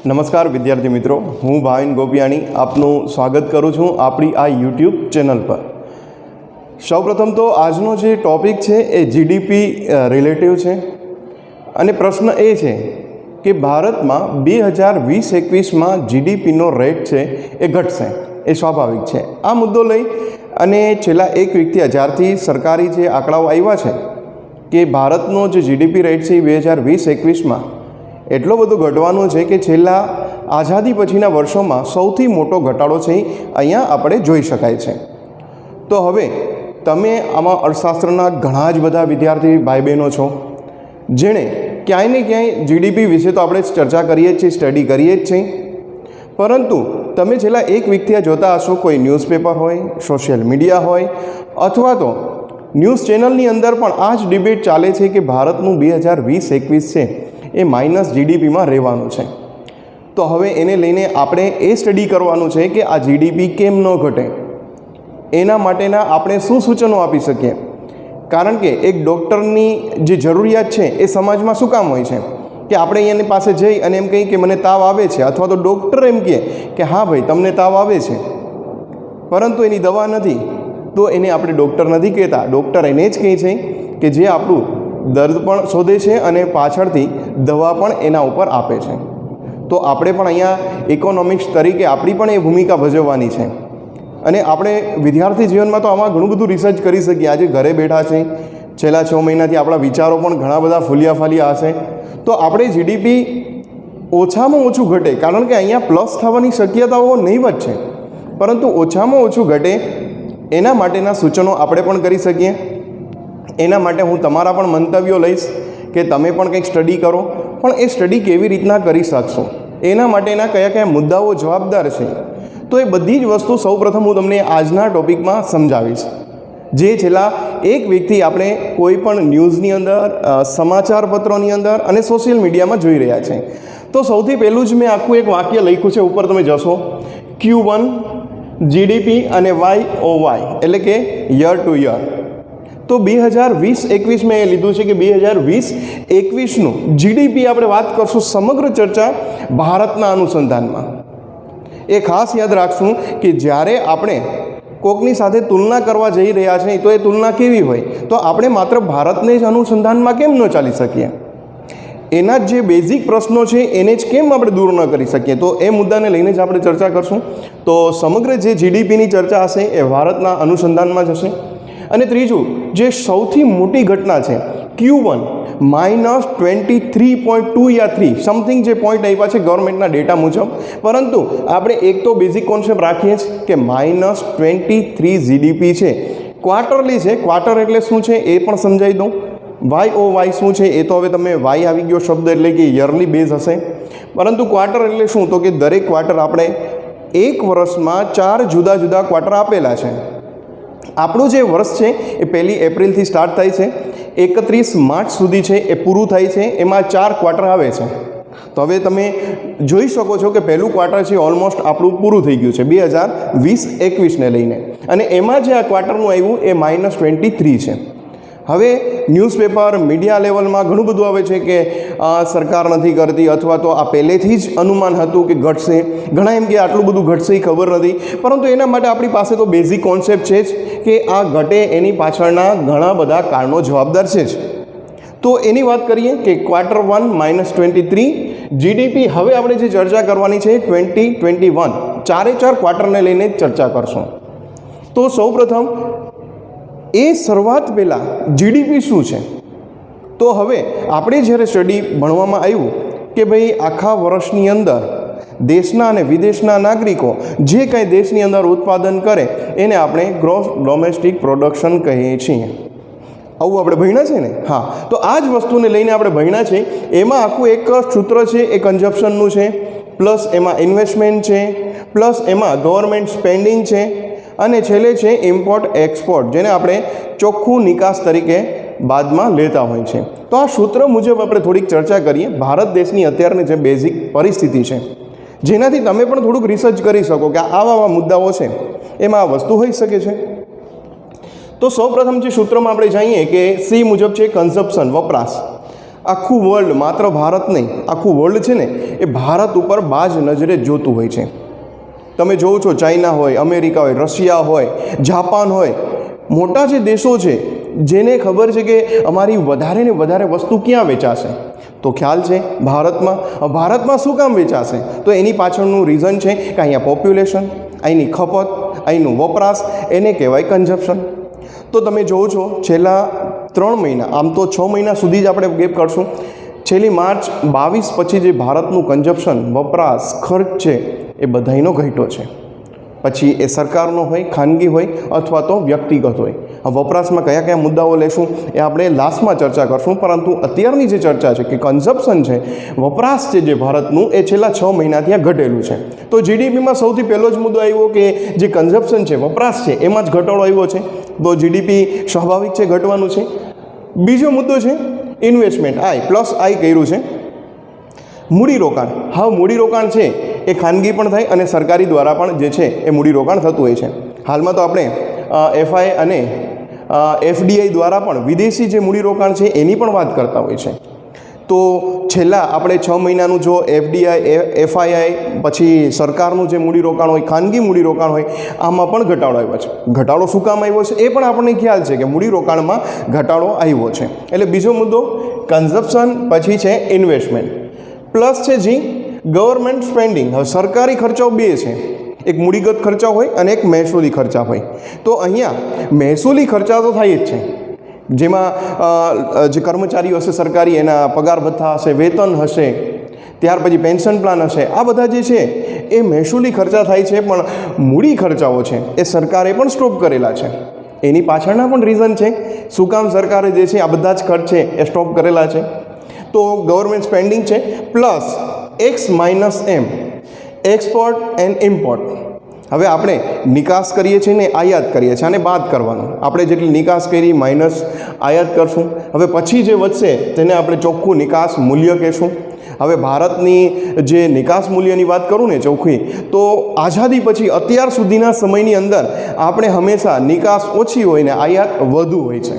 નમસ્કાર વિદ્યાર્થી મિત્રો, હું ભાવિન ગોપિયાણી આપનું સ્વાગત કરું છું આપણી આ યુટ્યુબ ચેનલ પર। સૌપ્રથમ તો આજનો જે ટૉપિક છે એ જીડીપી રિલેટિવ છે અને પ્રશ્ન એ છે કે ભારતમાં 2020-21માં જીડીપીનો રેટ છે એ ઘટશે, એ સ્વાભાવિક છે। આ મુદ્દો લઈ અને છેલ્લા એક વીકથી જ્યારથી સરકારી જે આંકડાઓ આવ્યા છે કે ભારતનો જે જીડીપી રેટ છે એ 2020-21માં એટલો બધો ઘટવાનો છે કે છેલ્લા આઝાદી પછીના વર્ષોમાં સૌથી મોટો ઘટાડો છે અહીંયા આપણે જોઈ શકાય છે। તો હવે તમે આમાં અર્થશાસ્ત્રના ઘણા જ બધા વિદ્યાર્થી ભાઈ બહેનો છો જેણે ક્યાંય ને ક્યાંય જીડીપી વિશે તો આપણે ચર્ચા કરીએ જ છીએ, સ્ટડી કરીએ જ છીએ, પરંતુ તમે છેલ્લા એક વીકથી આ જોતા હશો, કોઈ ન્યૂઝપેપર હોય, સોશિયલ મીડિયા હોય અથવા તો ન્યૂઝ ચેનલની અંદર પણ આ જ ડિબેટ ચાલે છે કે ભારતનું 2020-21 છે એ માઇનસ જીડીપીમાં રહેવાનું છે। તો હવે એને લઈને આપણે એ સ્ટડી કરવાનું છે કે આ જીડીપી કેમ ન ઘટે, એના માટેના આપણે શું સૂચનો આપી શકીએ। કારણ કે એક ડૉક્ટરની જે જરૂરિયાત છે એ સમાજમાં શું કામ હોય છે કે આપણે એની પાસે જઈ અને એમ કહીએ કે મને તાવ આવે છે, અથવા તો ડૉક્ટર એમ કહે કે હા ભાઈ તમને તાવ આવે છે પરંતુ એની દવા નથી, તો એને આપણે ડૉક્ટર નથી કહેતા। ડૉક્ટર એને જ કહે છે કે જે આપણું દર્દ પણ શોધે છે અને પાછળથી દવા પણ એના ઉપર આપે છે। તો આપણે પણ અહીંયા ઇકોનોમિક્સ તરીકે આપણી પણ એ ભૂમિકા ભજવવાની છે અને આપણે વિદ્યાર્થી જીવનમાં તો આમાં ઘણું બધું રિસર્ચ કરી શકીએ। આજે ઘરે બેઠા છે, છેલ્લા 6 મહિનાથી આપણા વિચારો પણ ઘણા બધા ફૂલ્યા ફાલ્યા હશે, તો આપણે જીડીપી ઓછામાં ઓછું ઘટે, કારણ કે અહીંયા પ્લસ થવાની શક્યતાઓ નહીવત છે, પરંતુ ઓછામાં ઓછું ઘટે એના માટેના સૂચનો આપણે પણ કરી શકીએ। એના માટે હું તમારા પણ મંતવ્યો લઈશ કે તમે પણ કંઈક સ્ટડી કરો, પણ એ સ્ટડી કેવી રીતના કરી શકશો, એના માટેના કયા કયા મુદ્દાઓ જવાબદાર છે, તો એ બધી જ વસ્તુ સૌપ્રથમ હું તમને આજના ટૉપિકમાં સમજાવીશ, જે છેલ્લા એક વીકથી આપણે કોઈ પણ ન્યૂઝની અંદર, સમાચાર પત્રોની અંદર અને સોશિયલ મીડિયામાં જોઈ રહ્યા છે। તો સૌથી પહેલું જ મેં આખું એક વાક્ય લખ્યું છે, ઉપર તમે જશો, Q1 જીડીપી અને YOY એટલે કે યર ટુ યર। તો 2020-21 મેં એ લીધું છે કે 2020-21નું જીડીપી આપણે વાત કરશું, સમગ્ર ચર્ચા ભારતના અનુસંધાનમાં। એ ખાસ યાદ રાખશું કે જ્યારે આપણે કોકની સાથે તુલના કરવા જઈ રહ્યા છીએ તો એ તુલના કેવી હોય, તો આપણે માત્ર ભારતને જ અનુસંધાનમાં કેમ ન ચાલી શકીએ, એના જે બેઝિક પ્રશ્નો છે એને જ કેમ આપણે દૂર ન કરી શકીએ, તો એ મુદ્દાને લઈને જ આપણે ચર્ચા કરશું। તો સમગ્ર જે જીડીપીની ચર્ચા હશે એ ભારતના અનુસંધાનમાં જ હશે। અને ત્રીજું, જે સૌથી મોટી ઘટના છે Q1 -23.2 યા 3 સમથિંગ જે પોઈન્ટ આવ્યા છે ગવર્મેન્ટના ડેટા મુજબ, પરંતુ આપણે એક તો બેઝિક કોન્સેપ્ટ રાખીએ જ કે -23 જીડીપી છે, ક્વાર્ટરલી છે। ક્વાર્ટર એટલે શું છે એ પણ સમજાવી દઉં, YOY શું છે એ તો હવે તમે વાય આવી ગયો શબ્દ એટલે કે યરલી બેઝ હશે, પરંતુ ક્વાર્ટર એટલે શું, તો કે દરેક ક્વાર્ટર આપણે એક વર્ષમાં 4 જુદા જુદા ક્વાર્ટર આપેલા છે। આપણું જે વર્ષ છે એ 1 એપ્રિલથી સ્ટાર્ટ થાય છે, 31 માર્ચ સુધી છે એ પૂરું થાય છે, એમાં 4 ક્વાર્ટર આવે છે। તો હવે તમે જોઈ શકો છો કે પહેલું ક્વાર્ટર છે ઓલમોસ્ટ આપણું પૂરું થઈ ગયું છે 2020-21ને લઈને, અને એમાં જે આ ક્વાર્ટરનું આવ્યું એ -23 છે। હવે ન્યૂઝપેપર, મીડિયા લેવલમાં ઘણું બધું આવે છે કે સરકાર નથી કરતી, અથવા તો આ પહેલેથી જ અનુમાન હતું કે ઘટશે, ઘણા એમ કે આટલું બધું ઘટશે એ ખબર નથી, પરંતુ એના માટે આપણી પાસે તો બેઝિક કોન્સેપ્ટ છે જ કે આ ઘટે એની પાછળના ઘણા બધા કારણો જવાબદાર છે જ। તો એની વાત કરીએ કે Q1 -23 જીડીપી। હવે આપણે જે ચર્ચા કરવાની છે 2021 ચારે ચાર ક્વાર્ટરને લઈને જ ચર્ચા કરશું। તો સૌપ્રથમ એ શરૂઆત પહેલાં જીડીપી શું છે, તો હવે આપણે જ્યારે સ્ટડી ભણવામાં આવ્યું કે ભાઈ આખા વર્ષની અંદર દેશના અને વિદેશના નાગરિકો જે કાંઈ દેશની અંદર ઉત્પાદન કરે એને આપણે ગ્રોસ ડોમેસ્ટિક પ્રોડક્શન કહીએ છીએ, આવું આપણે ભણ્યા છે ને। હા, તો આ જ વસ્તુને લઈને આપણે ભણ્યા છે। એમાં આખું એક સૂત્ર છે એ કન્ઝપ્શનનું છે, પ્લસ એમાં ઇન્વેસ્ટમેન્ટ છે, પ્લસ એમાં ગવર્મેન્ટ સ્પેન્ડિંગ છે, અને છેલ્લે છે ઇમ્પોર્ટ એક્સપોર્ટ, જેને આપણે ચોખ્ખું નિકાસ તરીકે બાદમાં લેતા હોય છે। તો આ સૂત્ર મુજબ આપણે થોડીક ચર્ચા કરીએ ભારત દેશની અત્યારની જે બેઝિક પરિસ્થિતિ છે, જેનાથી તમે પણ થોડુંક રિસર્ચ કરી શકો કે આવા મુદ્દાઓ છે એમાં આ વસ્તુ હોઈ શકે છે। તો સૌપ્રથમ જે સૂત્રમાં આપણે જાણીએ કે સી મુજબ છે કન્ઝપ્શન, વપરાશ। આખું વર્લ્ડ, માત્ર ભારત નહીં, આખું વર્લ્ડ છે ને એ ભારત ઉપર બાજ નજરે જોતું હોય છે. તમે જોવો છો, ચાઇના હોય, અમેરિકા હોય, રશિયા હોય, જાપાન હોય, મોટા જે દેશો છે જેને ખબર છે કે અમારી વધારે ને વધારે વસ્તુ ક્યાં વેચાશે, તો ખ્યાલ છે ભારતમાં. ભારતમાં શું કામ વેચાશે? તો એની પાછળનું રીઝન છે કે અહીંયા પોપ્યુલેશન, અહીંની ખપત, અહીંનું વપરાશ, એને કહેવાય કન્ઝપ્શન. તો તમે જોવો છો છેલ્લા 3 મહિના, આમ તો 6 મહિના સુધી જ આપણે ગેપ કરશું, છેલ્લી માર્ચ 22 પછી જે ભારતનું કન્ઝપ્શન, વપરાશ, ખર્ચ છે એ બધાયનો ઘટ્યો છે. પછી એ સરકારનો હોય, ખાનગી હોય અથવા તો વ્યક્તિગત હોય. આ વપરાશમાં કયા કયા મુદ્દાઓ લેશું એ આપણે લાસ્ટમાં ચર્ચા કરશું, પરંતુ અત્યારની જે ચર્ચા છે કે કન્ઝપ્શન છે, વપરાશ છે જે ભારતનું, એ છેલ્લા 6 મહિનાથી આ ઘટેલું છે. તો જીડીપીમાં સૌથી પહેલો જ મુદ્દો આવ્યો કે જે કન્ઝપ્શન છે, વપરાશ છે, એમાં જ ઘટાડો આવ્યો છે. તો જીડીપી સ્વાભાવિક છે ઘટવાનું છે. બીજો મુદ્દો છે ઇન્વેસ્ટમેન્ટ, આઈ કર્યું છે, મૂડીરોકાણ. હા, મૂડીરોકાણ છે એ ખાનગી પણ થાય અને સરકારી દ્વારા પણ જે છે એ મૂડીરોકાણ થતું હોય છે. હાલમાં તો આપણે એફઆઈ અને એફડીઆઈ દ્વારા પણ વિદેશી જે મૂડીરોકાણ છે એની પણ વાત કરતા હોય છે. તો છેલ્લા આપણે 6 મહિનાનું જો એફડીઆઈ, એફઆઈઆઈ, પછી સરકારનું જે મૂડીરોકાણ હોય, ખાનગી મૂડીરોકાણ હોય, આમાં પણ ઘટાડો આવ્યો છે. ઘટાડો શું કામ આવ્યો છે એ પણ આપણને ખ્યાલ છે કે મૂડીરોકાણમાં ઘટાડો આવ્યો છે. એટલે બીજો મુદ્દો કન્ઝપ્શન, પછી છે ઇન્વેસ્ટમેન્ટ, પ્લસ છે જી ગવર્મેન્ટ સ્પેન્ડિંગ. હવે સરકારી ખર્ચાઓ બે છે, એક મૂડીગત ખર્ચા હોય અને એક મહેસૂલી ખર્ચા હોય. તો અહીંયા મહેસૂલી ખર્ચા તો થાય જ છે, જેમાં જે કર્મચારીઓ હશે સરકારી, એના પગાર ભથ્થા હશે, વેતન હશે, ત્યાર પછી પેન્શન પ્લાન હશે, આ બધા જે છે એ મહેસૂલી ખર્ચા થાય છે. પણ મૂડી ખર્ચાઓ છે એ સરકારે પણ સ્ટોપ કરેલા છે. એની પાછળના પણ રીઝન છે શું કામ સરકારે જે છે આ બધા જ ખર્ચ છે એ સ્ટોપ કરેલા છે. તો ગવર્મેન્ટ સ્પેન્ડિંગ છે, plus X-M, export and import. હવે આપણે નિકાસ કરીએ છીએ ને આયાત કરીએ છીએ, આને બાદ કરવાનું. આપણે જેટલી નિકાસ કરી માઇનસ આયાત કરશું. હવે પછી જે વધશે તેને આપણે ચોખ્ખું નિકાસ મૂલ્ય કહેશું. હવે ભારતની જે નિકાસ મૂલ્યની વાત કરું ને ચોખ્ખી, તો આઝાદી પછી અત્યાર સુધીના સમયની અંદર આપણે હંમેશા નિકાસ ઓછી હોય ને આયાત વધુ હોય છે.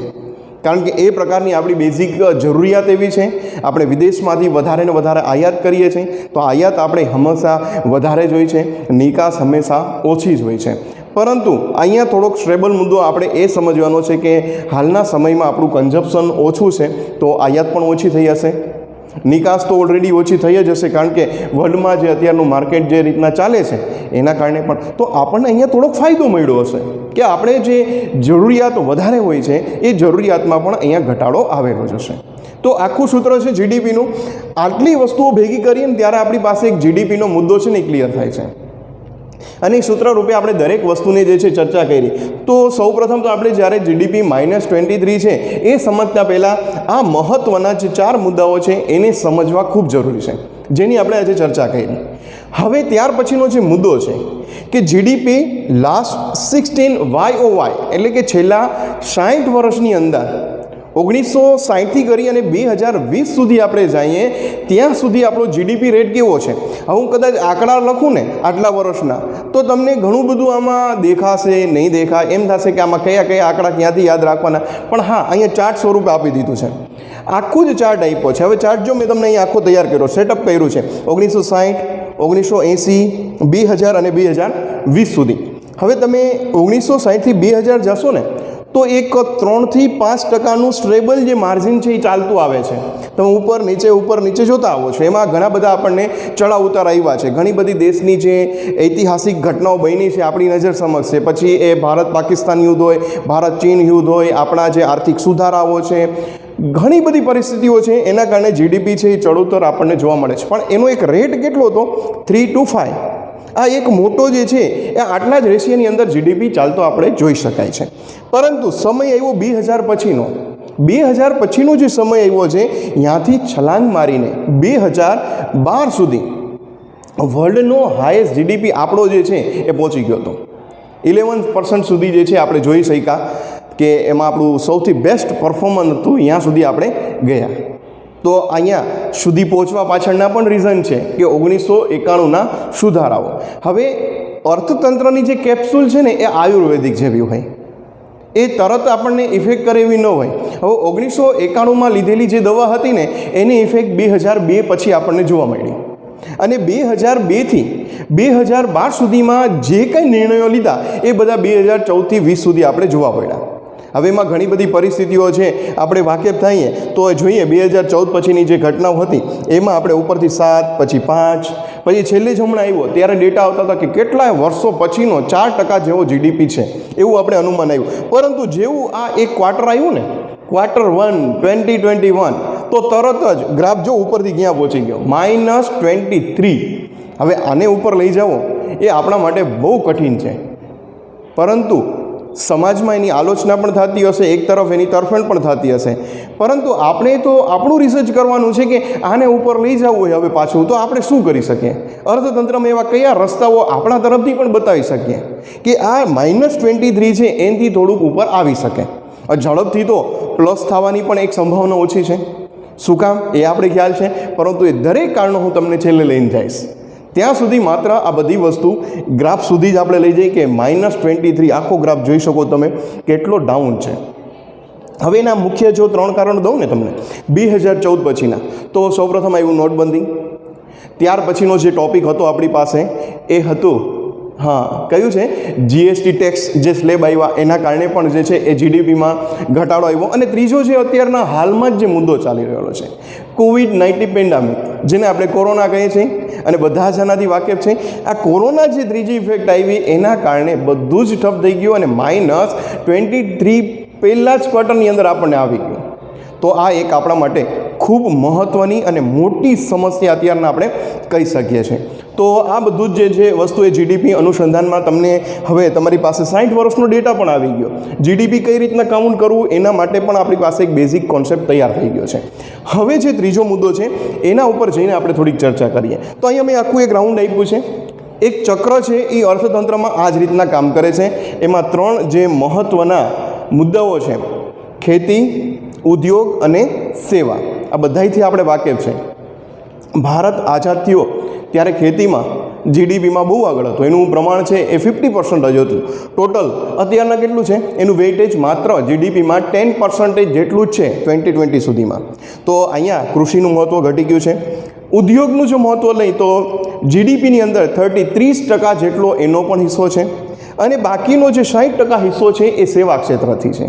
કારણ કે એ પ્રકારની આપણી બેઝિક જરૂરિયાત એવી છે, આપણે વિદેશમાંથી વધારે ને વધારે આયાત કરીએ છીએ. તો આયાત આપણે હંમેશા વધારે જ હોય છે, નિકાસ હંમેશા ઓછી જ હોય છે. પરંતુ અહીંયા થોડોક સ્ટેબલ મુદ્દો આપણે એ સમજવાનો છે કે હાલના સમયમાં આપણું કન્ઝપ્શન ઓછું છે, તો આયાત પણ ઓછી થઈ હશે, નિકાસ તો ઓલરેડી ઓછી થઈ જ હશે, કારણ કે વર્લ્ડમાં જે અત્યારનું માર્કેટ જે રીતના ચાલે છે એના કારણે પણ. તો આપણને અહીંયા થોડોક ફાયદો મળ્યો હશે કે આપણે જે જરૂરિયાત વધારે હોય છે એ જરૂરિયાતમાં પણ અહીંયા ઘટાડો આવેલો જ હશે. તો આખું સૂત્ર છે જીડીપીનું. આટલી વસ્તુઓ ભેગી કરીએ ને ત્યારે આપણી પાસે એક જીડીપીનો મુદ્દો છે ને ક્લિયર થાય છે. અને સૂત્ર રૂપે આપણે દરેક વસ્તુની જે છે ચર્ચા કરી. તો સૌપ્રથમ તો આપણે જ્યારે જીડીપી -23 છે એ સમજતા પહેલાં આ મહત્ત્વના જે 4 મુદ્દાઓ છે એને સમજવા ખૂબ જરૂરી છે, જેની આપણે આજે ચર્ચા કરી. હવે ત્યાર પછીનો જે મુદ્દો છે કે જીડીપી લાસ્ટ 16 YOY, એટલે કે છેલ્લા 60 વર્ષની અંદર 1960થી કરી અને 2020 સુધી આપણે જઈએ ત્યાં સુધી આપણો જીડીપી રેટ કેવો છે. હવે હું કદાચ આંકડા લખું ને આટલા વર્ષના, તો તમને ઘણું બધું આમાં દેખાશે, નહીં દેખાય, એમ થશે કે આમાં કયા કયા આંકડા ક્યાંથી યાદ રાખવાના. પણ હા, અહીંયા ચાર્ટ સ્વરૂપે આપી દીધું છે, આખું જ ચાર્ટ આપ્યો છે. હવે ચાર્ટ જો મેં તમને અહીંયા આખો તૈયાર કર્યો, સેટઅપ કર્યું છે 1960, 1980, 2000 અને 2020 સુધી. હવે તમે 1960થી 2000 જશો ને તો એક 3થી 5% સ્ટેબલ જે માર્જિન છે એ ચાલતું આવે છે. તમે ઉપર નીચે જોતા આવો છો, એમાં ઘણા બધા આપણને ચડાવ ઉતાર આવ્યા છે. ઘણી બધી દેશની જે ઐતિહાસિક ઘટનાઓ બની છે આપણી નજર સમક્ષ છે. પછી એ ભારત પાકિસ્તાન યુદ્ધ હોય, ભારત ચીન યુદ્ધ હોય, આપણા જે આર્થિક સુધારાઓ છે, ઘણી બધી પરિસ્થિતિઓ છે, એના કારણે જીડીપી છે એ ચડોતર આપણને જોવા મળે છે. પણ એનો એક રેટ કેટલો હતો? 3 to 5. આ એક મોટો જે છે એ આટલા જ રેશિયોની અંદર જીડીપી ચાલતો આપણે જોઈ શકાય છે. પરંતુ સમય આવ્યો 2000 પછીનો. 2000 પછીનો જે સમય આવ્યો છે, ત્યાંથી છલાંગ મારીને 2012 સુધી વર્લ્ડનો હાઈએસ્ટ જીડીપી આપણો જે છે એ પહોંચી ગયો હતો. 11% સુધી જે છે આપણે જોઈ શક્યા કે એમાં આપણું સૌથી બેસ્ટ પરફોર્મન્સ હતું, ત્યાં સુધી આપણે ગયા. તો અહીંયા સુધી પહોંચવા પાછળના પણ રીઝન છે કે 1991ના સુધારાઓ. હવે અર્થતંત્રની જે કેપ્સ્યુલ છે ને એ આયુર્વેદિક જેવી હોય. એ તરત આપણને ઇફેક્ટ કરે એવી ન હોય. હવે 1991માં લીધેલી જે દવા હતી ને એની ઇફેક્ટ 2002 પછી આપણને જોવા મળી, અને 2002થી 2012 સુધીમાં જે કંઈ નિર્ણયો લીધા એ બધા 2014થી 20 સુધી આપણે જોવા પડ્યા. હવે એમાં ઘણી બધી પરિસ્થિતિઓ છે, આપણે વાકેફ થઈએ તો જોઈએ 2014 પછીની જે ઘટનાઓ હતી એમાં આપણે ઉપરથી 7, પછી 5, પછી છેલ્લે જ હમણાં આવ્યો ત્યારે ડેટા આવતા હતા કે કેટલાય વર્ષો પછીનો 4% જેવો જીડીપી છે એવું આપણે અનુમાન આવ્યું. પરંતુ જેવું આ એક ક્વાર્ટર આવ્યું ને, Q1 2021, તો તરત જ ગ્રાફ જો ઉપરથી ક્યાં પહોંચી ગયો, -23. હવે આને ઉપર લઈ જાઓ એ આપણા માટે બહુ કઠિન છે, પરંતુ સમાજમાં એની આલોચના પણ થતી હશે, એક તરફ એની તરફેણ પણ થતી હશે, પરંતુ આપણે તો આપણું રિસર્ચ કરવાનું છે કે આને ઉપર લઈ જવું હોય હવે પાછું, તો આપણે શું કરી શકીએ? અર્થતંત્રમાં એવા કયા રસ્તાઓ આપણા તરફથી પણ બતાવી શકીએ કે આ -23 છે એનાથી થોડુંક ઉપર આવી શકે. ઝડપથી તો પ્લસ થવાની પણ એક સંભાવના ઓછી છે. શું કામ એ આપણે ખ્યાલ છે, પરંતુ એ દરેક કારણો હું તમને છેલ્લે લઈને જઈશ. ત્યાં સુધી માત્ર આ બધી વસ્તુ ગ્રાફ સુધી જ આપણે લઈ જઈએ કે -23 આખો ગ્રાફ જોઈ શકો તમે કેટલો ડાઉન છે. હવે એના મુખ્ય જો 3 કારણો દઉં ને તમને 2014 પછીના, તો સૌપ્રથમ આવ્યું નોટબંધી. ત્યાર પછીનો જે ટોપિક હતો આપણી પાસે એ હતું, કયું છે, જીએસટી ટેક્સ જે સ્લેબ આવ્યા એના કારણે પણ જે છે એ જીડીપીમાં ઘટાડો આવ્યો. અને ત્રીજો જે અત્યારના હાલમાં જ જે મુદ્દો ચાલી રહ્યો છે, COVID-19 પેન્ડેમિક, જેને આપણે કોરોના કહીએ છીએ અને બધા જ આનાથી વાકેફ છે. આ કોરોના જે ત્રીજી ઇફેક્ટ આવી એના કારણે બધું જ ઠપ થઈ ગયું અને -23 પહેલા જ ક્વાર્ટરની અંદર આપણને આવી ગયું. તો આ એક આપણા માટે ખૂબ મહત્ત્વની અને મોટી સમસ્યા અત્યારના આપણે કહી શકીએ છીએ. તો આ બધું જ જે વસ્તુ એ જીડીપી અનુસંધાનમાં તમને હવે તમારી પાસે 60 વર્ષનો ડેટા પણ આવી ગયો. જીડીપી કઈ રીતના કાઉન્ટ કરવું એના માટે પણ આપણી પાસે એક બેઝિક કોન્સેપ્ટ તૈયાર થઈ ગયો છે. હવે જે ત્રીજો મુદ્દો છે એના ઉપર જઈને આપણે થોડીક ચર્ચા કરીએ. તો અહીંયા મેં આખું એક રાઉન્ડ આપ્યું છે. એક ચક્ર છે એ અર્થતંત્રમાં આ જ રીતના કામ કરે છે. એમાં 3 જે મહત્ત્વના મુદ્દાઓ છે, ખેતી, ઉદ્યોગ અને સેવા, આ બધાથી આપણે વાકેફ છે. ભારત આઝાદ થયો ત્યારે ખેતીમાં જીડીપીમાં બહુ આગળ હતું, એનું પ્રમાણ છે એ 50% જ હતું ટોટલ. અત્યારના કેટલું છે, એનું વેઇટેજ માત્ર જીડીપીમાં 10% જેટલું જ છે 2020 સુધીમાં. તો અહીંયા કૃષિનું મહત્ત્વ ઘટી ગયું છે. ઉદ્યોગનું જો મહત્ત્વ લઈ તો જીડીપીની અંદર 30% જેટલો એનો પણ હિસ્સો છે, અને બાકીનો જે 60% હિસ્સો છે એ સેવા ક્ષેત્રથી છે.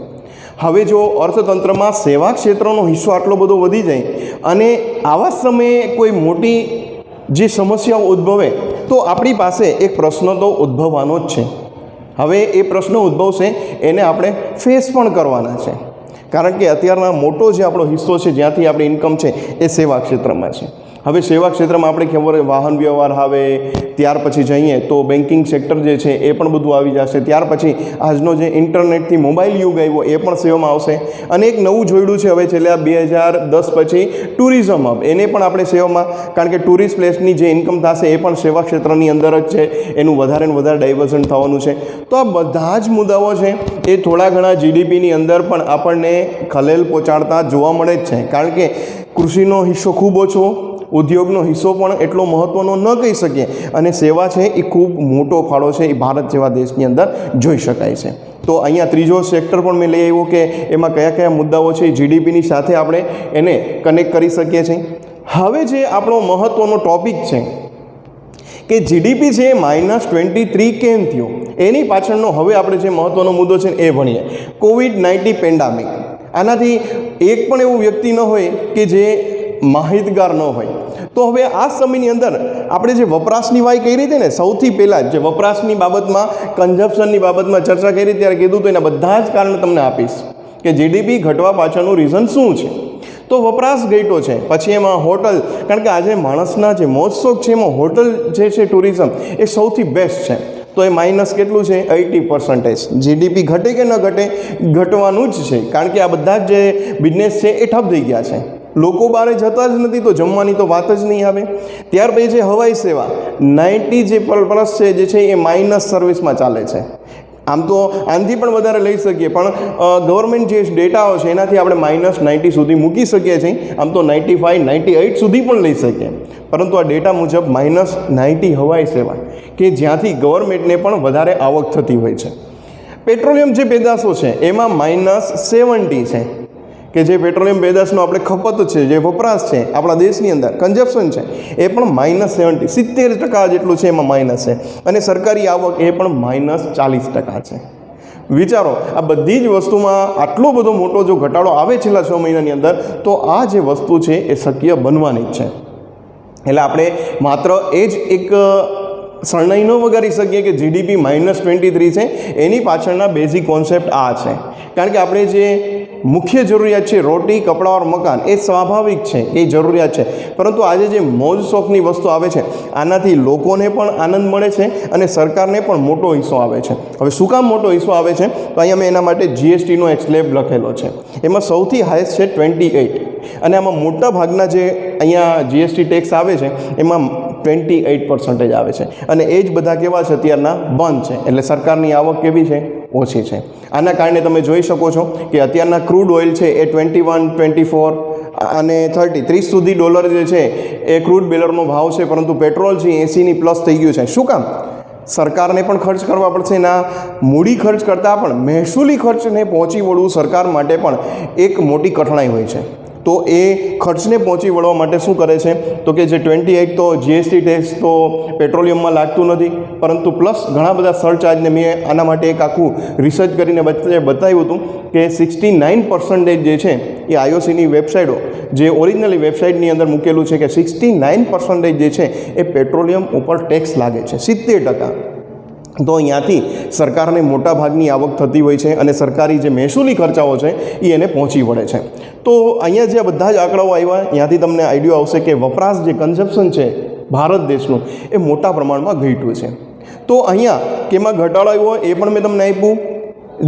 હવે જો અર્થતંત્રમાં સેવા ક્ષેત્રનો હિસ્સો આટલો બધો વધી જાય અને આવા સમયે કોઈ મોટી જે સમસ્યાઓ ઉદ્ભવે તો આપણી પાસે એક પ્રશ્ન તો ઉદ્ભવવાનો જ છે. હવે એ પ્રશ્ન ઉદ્ભવશે એને આપણે ફેસ પણ કરવાના છે, કારણ કે અત્યારના મોટો જે આપણો હિસ્સો છે જ્યાંથી આપણી ઇન્કમ છે એ સેવા ક્ષેત્રમાં છે. હવે સેવા ક્ષેત્રમાં આપણે ખબર વાહન વ્યવહાર આવે, ત્યાર પછી જઈએ તો બેન્કિંગ સેક્ટર જે છે એ પણ બધું આવી જશે. ત્યાર પછી આજનો જે ઇન્ટરનેટથી મોબાઈલ યુગ આવ્યો એ પણ સેવામાં આવશે. અને એક નવું જોડ્યું છે હવે છેલ્લા 2010 પછી ટુરિઝમ હબ, એને પણ આપણે સેવામાં, કારણ કે ટુરિસ્ટ પ્લેસની જે ઇન્કમ થશે એ પણ સેવા ક્ષેત્રની અંદર જ છે, એનું વધારે ને વધારે ડાયવર્ઝન થવાનું છે. તો આ બધા જ મુદ્દાઓ છે એ થોડા ઘણા જીડીપીની અંદર પણ આપણને ખલેલ પહોંચાડતા જોવા મળે જ છે, કારણ કે કૃષિનો હિસ્સો ખૂબ ઓછો, ઉદ્યોગનો હિસ્સો પણ એટલો મહત્ત્વનો ન કહી શકીએ, અને સેવા છે એ ખૂબ મોટો ફાળો છે એ ભારત જેવા દેશની અંદર જોઈ શકાય છે. તો અહીંયા ત્રીજો સેક્ટર પણ મેં લઈ આવ્યો કે એમાં કયા કયા મુદ્દાઓ છે જીડીપીની સાથે આપણે એને કનેક્ટ કરી શકીએ છીએ. હવે જે આપણો મહત્ત્વનો ટૉપિક છે કે જીડીપી છે -23 કેમ થયો, એની પાછળનો હવે આપણે જે મહત્ત્વનો મુદ્દો છે એ ભણીએ. COVID-19 પેન્ડેમિક, આનાથી એક પણ એવું વ્યક્તિ ન હોય કે જે માહિતગાર ન હોય. તો હવે આ સમયની અંદર આપણે જે વપરાશની વાત કરી હતી ને, સૌથી પહેલાં જે વપરાશની બાબતમાં, કન્ઝપ્શનની બાબતમાં ચર્ચા કરી ત્યારે કીધું તો એના બધા જ કારણ તમને આપીશ કે જીડીપી ઘટવા પાછળનું રીઝન શું છે. તો વપરાશ ઘટ્યો છે, પછી એમાં હોટલ, કારણ કે આજે માણસના જે મોજ શોખ છે એમાં હોટલ જે છે ટુરિઝમ એ સૌથી બેસ્ટ છે. તો એ માઇનસ કેટલું છે, 80%. જીડીપી ઘટે કે ન ઘટે, ઘટવાનું જ છે, કારણ કે આ બધા જ જે બિઝનેસ છે એ ઠપ થઈ ગયા છે. લોકો બહાર જતા જ નથી તો જમવાની તો વાત જ નહીં આવે. ત્યાર પછી છે હવાઈ સેવા, 90 જે પ્લસ છે જે છે એ માઇનસ સર્વિસમાં ચાલે છે. આમ તો આનાથી પણ વધારે લઈ શકીએ, પણ ગવર્મેન્ટ જે ડેટાઓ છે એનાથી આપણે -90 સુધી મૂકી શકીએ છીએ. આમ તો 95, 98 સુધી પણ લઈ શકીએ, પરંતુ આ ડેટા મુજબ -90 હવાઈ સેવા કે જ્યાંથી ગવર્મેન્ટને પણ વધારે આવક થતી હોય છે. પેટ્રોલિયમ જે પેદાશો છે એમાં -70 છે, કે જે પેટ્રોલિયમ પેદાશનો આપણે ખપત છે, જે વપરાશ છે આપણા દેશની અંદર, કન્ઝપ્શન છે, એ પણ -70, 70% જેટલું છે એમાં માઇનસ છે. અને સરકારી આવક એ પણ -40% છે. વિચારો, આ બધી જ વસ્તુમાં આટલો બધો મોટો જો ઘટાડો આવે છેલ્લા 6 મહિનાની અંદર, તો આ જે વસ્તુ છે એ શક્ય બનવાની જ છે. એટલે આપણે માત્ર એ જ એક શરણાઈ ન વગાડી શકીએ કે જીડીપી -23 છે, એની પાછળના બેઝિક કોન્સેપ્ટ આ છે. કારણ કે આપણે જે મુખ્ય જરૂરિયાત છે રોટી, કપડાં ઓર મકાન, એ સ્વાભાવિક છે, એ જરૂરિયાત છે. પરંતુ આજે જે મોજ શોખની વસ્તુ આવે છે, આનાથી લોકોને પણ આનંદ મળે છે અને સરકારને પણ મોટો હિસ્સો આવે છે. હવે શું કામ મોટો હિસ્સો આવે છે? તો અહીંયા મેં એના માટે જીએસટીનો એક સ્લેબ લખેલો છે. એમાં સૌથી હાઈએસ્ટ છે 28, અને આમાં મોટા ભાગના જે અહીંયા જીએસટી ટેક્સ આવે છે એમાં 28% આવે છે. અને એ જ બધા કેવા છે અત્યારના? બંધ છે. એટલે સરકારની આવક કેવી છે? ઓછી છે. આના કારણે તમે જોઈ શકો છો કે અત્યારના ક્રૂડ ઓઇલ છે એ 21, 24 અને 30 સુધી ડોલર જે છે એ ક્રૂડ બેરલનો ભાવ છે. પરંતુ પેટ્રોલ છે 80ની પ્લસ થઈ ગયું છે. શું કામ? સરકારને પણ ખર્ચ કરવા પડશે. એના મૂડી ખર્ચ કરતાં પણ મહેસૂલી ખર્ચને પહોંચી વળવું સરકાર માટે પણ એક મોટી કઠણાઈ હોય છે. તો એ ખર્ચને પહોંચી વળવા માટે શું કરે છે? તો કે જે 28 તો જીએસટી ટેક્સ તો પેટ્રોલિયમમાં લાગતું નથી, પરંતુ પ્લસ ઘણા બધા સરચાર્જને મેં આના માટે એક આખું રિસર્ચ કરીને બતાવ્યું હતું કે 69% જે છે એ આઈઓસીની વેબસાઇટો, જે ઓરિજિનલી વેબસાઇટની અંદર મૂકેલું છે કે 69% જે છે એ પેટ્રોલિયમ ઉપર ટેક્સ લાગે છે, 70%. તો અહીંયાથી સરકારને મોટા ભાગની આવક થતી હોય છે અને સરકારી જે મહેસૂલી ખર્ચાઓ છે એ એને પહોંચી વળે છે. તો અહીંયા જે બધા જ આંકડાઓ આવ્યા, ત્યાંથી તમને આઈડિયો આવશે કે વપરાશ જે કન્ઝપ્શન છે ભારત દેશનું એ મોટા પ્રમાણમાં ઘટ્યું છે. તો અહીંયા કેમાં ઘટાડો આવ્યો એ પણ મેં તમને આપ્યું.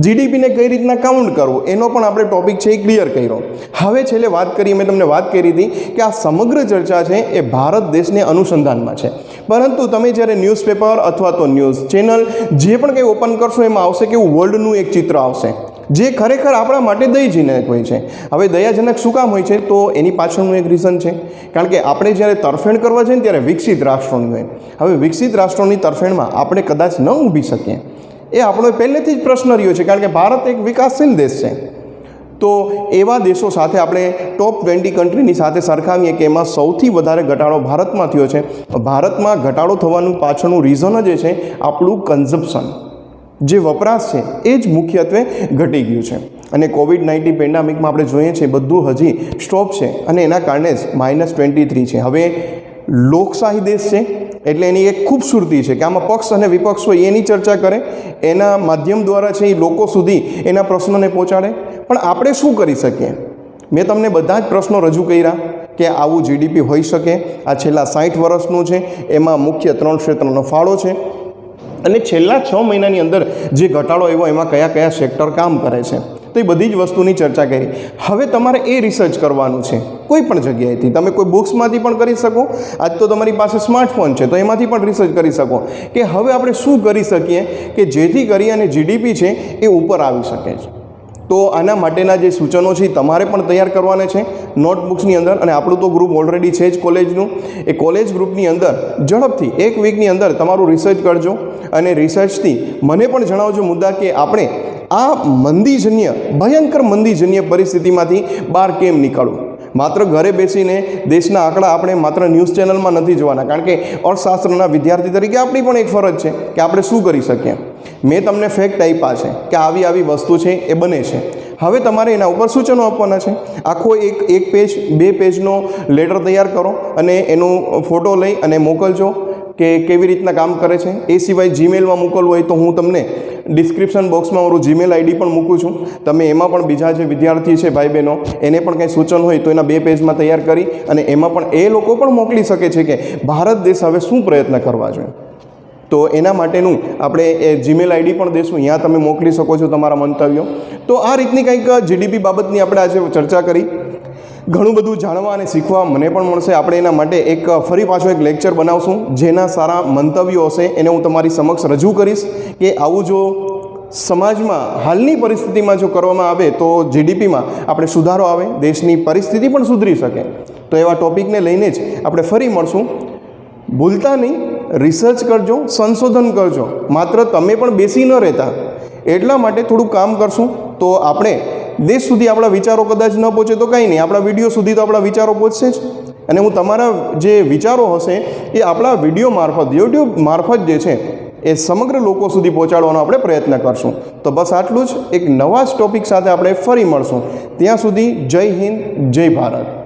જીડીપીને કઈ રીતના કાઉન્ટ કરવું એનો પણ આપણે ટોપિક છે એ ક્લિયર કર્યો. હવે છેલ્લે વાત કરીએ, મેં તમને વાત કરી હતી કે આ સમગ્ર ચર્ચા છે એ ભારત દેશને અનુસંધાનમાં છે. પરંતુ તમે જ્યારે ન્યૂઝપેપર અથવા તો ન્યૂઝ ચેનલ જે પણ કંઈ ઓપન કરશો એમાં આવશે કે વર્લ્ડનું એક ચિત્ર આવશે, જે ખરેખર આપણા માટે દયાજનક હોય છે. હવે દયાજનક શું કામ હોય છે? તો એની પાછળનું એક રીઝન છે. કારણ કે આપણે જ્યારે તરફેણ કરવા જઈએ ત્યારે વિકસિત રાષ્ટ્રોની હોય. હવે વિકસિત રાષ્ટ્રોની તરફેણમાં આપણે કદાચ ન ઊભી શકીએ, એ આપણો પહેલેથી જ પ્રશ્ન રહ્યો છે. કારણ કે ભારત એક વિકાસશીલ દેશ છે. તો એવા દેશો સાથે આપણે ટોપ 20 કન્ટ્રીની સાથે સરખાવીએ કે એમાં સૌથી વધારે ઘટાડો ભારતમાં થયો છે. ભારતમાં ઘટાડો થવાનું પાછળનું રીઝન જ છે આપણું કન્ઝપ્શન, જે વપરાશ છે એ જ મુખ્યત્વે ઘટી ગયું છે. અને કોવિડ-19 પેન્ડેમિકમાં આપણે જોઈએ છીએ બધું હજી સ્ટોપ છે અને એના કારણે જ -23 છે. હવે લોકશાહી દેશ છે એટલે એની એક ખૂબસૂરતી છે કે આમાં પક્ષ અને વિપક્ષ હોય એની ચર્ચા કરે, એના માધ્યમ દ્વારા છે એ લોકો સુધી એના પ્રશ્નોને પહોંચાડે. પણ આપણે શું કરી શકીએ? મેં તમને બધા જ પ્રશ્નો રજૂ કર્યા કે આવું જીડીપી હોઈ શકે. આ છેલ્લા 60 વર્ષનું છે, એમાં મુખ્ય 3 ક્ષેત્રનો ફાળો છે અને છેલ્લા 6 મહિનાની અંદર જે ઘટાડો આવ્યો એમાં કયા કયા સેક્ટર કામ કરે છે. તો એ બધી જ વસ્તુની ચર્ચા કરી. હવે તમારે એ રિસર્ચ કરવાનું છે કોઈ પણ જગ્યાએથી. તમે કોઈ બુક્સમાંથી પણ કરી શકો. આજ તો તમારી પાસે સ્માર્ટફોન છે તો એમાંથી પણ રિસર્ચ કરી શકો કે હવે આપણે શું કરી શકીએ કે જેથી કરી અને જીડીપી છે એ ઉપર આવી શકે છે. તો આના માટેના જે સૂચનો છે તમારે પણ તૈયાર કરવાના છે નોટબુક્સની અંદર. અને આપણું તો ગ્રુપ ઓલરેડી છે જ કોલેજનું. એ કોલેજ ગ્રુપની અંદર ઝડપથી 1 વીકની અંદર તમારું રિસર્ચ કરજો અને રિસર્ચથી મને પણ જણાવજો મુદ્દા કે આપણે આ મંદીજન્ય, ભયંકર મંદીજન્ય પરિસ્થિતિમાંથી બહાર કેમ નીકળવું. માત્ર ઘરે બેસીને દેશના આંકડા આપણે માત્ર ન્યૂઝ ચેનલમાં નથી જોવાના. કારણ કે અર્થશાસ્ત્રના વિદ્યાર્થી તરીકે આપણી પણ એક ફરજ છે કે આપણે શું કરી શકીએ. મેં તમને ફેક્ટ આપ્યા છે કે આવી આવી વસ્તુ છે એ બને છે. હવે તમારે એના ઉપર સૂચનો આપવાના છે. આખો એક પેજ 2 પેજનો લેટર તૈયાર કરો અને એનો ફોટો લઈ અને મોકલજો કે કેવી રીતના કામ કરે છે. એ સિવાય જીમેલમાં મોકલવું હોય તો હું તમને ડિસ્ક્રિપ્શન બોક્સમાં મારું જીમેલ આઈડી પણ મૂકું છું. તમે એમાં પણ બીજા જે વિદ્યાર્થી છે ભાઈ બહેનો એને પણ કંઈ સૂચન હોય તો એના 2 પેજમાં તૈયાર કરી અને એમાં પણ એ લોકો પણ મોકલી શકે છે કે ભારત દેશ હવે શું પ્રયત્ન કરવા જોઈએ. તો એના માટેનું આપણે એ જીમેલ આઈડી પણ દઈશું, ત્યાં તમે મોકલી શકો છો તમારા મંતવ્યો. તો આ રીતની કંઈક જીડીપી બાબતની આપણે આજે ચર્ચા કરી. ઘણું બધું જાણવા અને શીખવા મને પણ મળશે. આપણે એના માટે ફરી પાછો એક લેક્ચર બનાવશું જેના સારા મંતવ્યો હશે એને હું તમારી સમક્ષ રજૂ કરીશ કે આવું જો સમાજમાં હાલની પરિસ્થિતિમાં જો કરવામાં આવે તો જીડીપીમાં આપણે સુધારો આવે, દેશની પરિસ્થિતિ પણ સુધરી શકે. તો એવા ટોપિકને લઈને જ આપણે ફરી મળશું. ભૂલતા નહીં રિસર્ચ કરજો, સંશોધન કરજો. માત્ર તમે પણ બેસી ન રહેતા. એટલા માટે થોડું કામ કરશું તો આપણે દેશ સુધી આપણા વિચારો કદાચ ન પહોંચે તો કંઈ નહીં, આપણા વિડીયો સુધી તો આપણા વિચારો પહોંચશે જ. અને હું તમારા જે વિચારો હશે એ આપણા વિડીયો મારફત, યુટ્યુબ મારફત જે છે એ સમગ્ર લોકો સુધી પહોંચાડવાનો આપણે પ્રયત્ન કરશું. તો બસ આટલું જ. એક નવા જ ટૉપિક સાથે આપણે ફરી મળશું. ત્યાં સુધી જય હિન્દ, જય ભારત.